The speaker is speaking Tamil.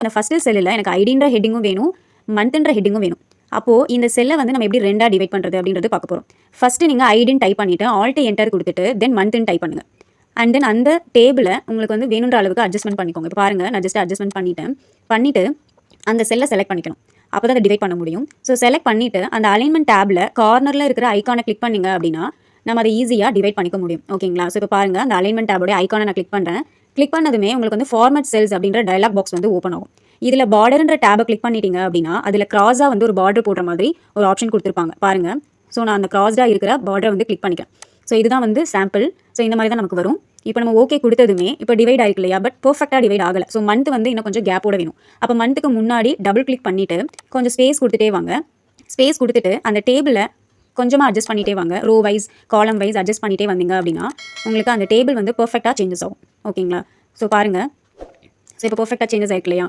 அந்த ஃபஸ்ட்டு செல்லில் எனக்கு ஐடின்ற ஹெட்டிங்கும் வேணும், மந்த்ன்ற ஹெட்டிங்கும் வேணும். அப்போது இந்த செல்லை வந்து நம்ம எப்படி 2ஆக டிவைட் பண்ணுறது அப்படின்றது பார்க்க போகிறோம். ஃபஸ்ட்டு நீங்கள் ஐடின்னு டைப் பண்ணிவிட்டு ஆல்ட் என்டர் கொடுத்துட்டு தென் மந்த்ன்னு டைப் பண்ணுங்கள். அண்ட் தென் அந்த டேபிளை உங்களுக்கு வந்து வேணுன்ற அளவுக்கு அட்ஜஸ்ட்மெண்ட் பண்ணிக்கோங்க. இப்போ பாருங்கள், நான் ஜஸ்ட் அட்ஜஸ்ட்மெண்ட் பண்ணிவிட்டு அந்த செல்லை செலக்ட் பண்ணிக்கணும். அப்போ தான் அதை டிவைட் பண்ண முடியும். ஸோ செலக்ட் பண்ணிவிட்டு அந்த அலைன்மெண்ட் டேபில் கார்னரில் இருக்கிற ஐக்கானை கிளிக் பண்ணிங்க அப்படின்னா நம்ம அதை ஈஸியாக டிவைட் பண்ணிக்க முடியும். ஓகேங்களா? ஸோ இப்போ பாருங்கள், அந்த அலைன்மெண்ட் டேபோடைய ஐக்கானை நான் கிளிக் பண்ணுறேன். கிளிக் பண்ணதுமே உங்களுக்கு வந்து ஃபார்மேட் செல்ஸ் அப்படின்ற டயலாக் பாக்ஸ் வந்து ஓப்பன் ஆகும். இதில் பார்டர்ன்ற டேபை கிளிக் பண்ணிட்டீங்க அப்படின்னா அதில் கிராஸாக வந்து ஒரு பார்டர் போடுற மாதிரி ஒரு ஆப்ஷன் கொடுத்துருப்பாங்க பாருங்கள். ஸோ நான் அந்த கிராஸ்டாக இருக்கிற பார்டரை வந்து கிளிக் பண்ணிக்கிறேன். ஸோ இதுதான் வந்து சாம்பிள். ஸோ இந்த மாதிரி தான் நமக்கு வரும். இப்போ நம்ம ஓகே கொடுத்ததுமே இப்போ டிவைட் ஆகிருக்கு இல்லையா, பட் பர்ஃபெக்டாக டிவைட் ஆகலை. ஸோ மந்த் வந்து இன்னும் கொஞ்சம் கேப்போட வேணும். அப்போ மந்த்துக்கு முன்னாடி டபுள் கிளிக் பண்ணிவிட்டு கொஞ்சம் ஸ்பேஸ் கொடுத்துட்டே வாங்க. ஸ்பேஸ் கொடுத்துட்டு அந்த டேபிளை கொஞ்சமாக அட்ஜஸ்ட் பண்ணிகிட்டே வாங்க. Row wise column wise adjust பண்ணிகிட்டே வந்தீங்க அப்படின்னா உங்களுக்கு அந்த டேபிள் வந்து பர்ஃபெக்டாக சேஞ்சஸ் ஆகும். ஓகேங்களா? ஸோ பாருங்கள், ஸோ இப்போ பர்ஃபெக்டாக சேஞ்சஸ் ஆகிருக்கு இல்லையா.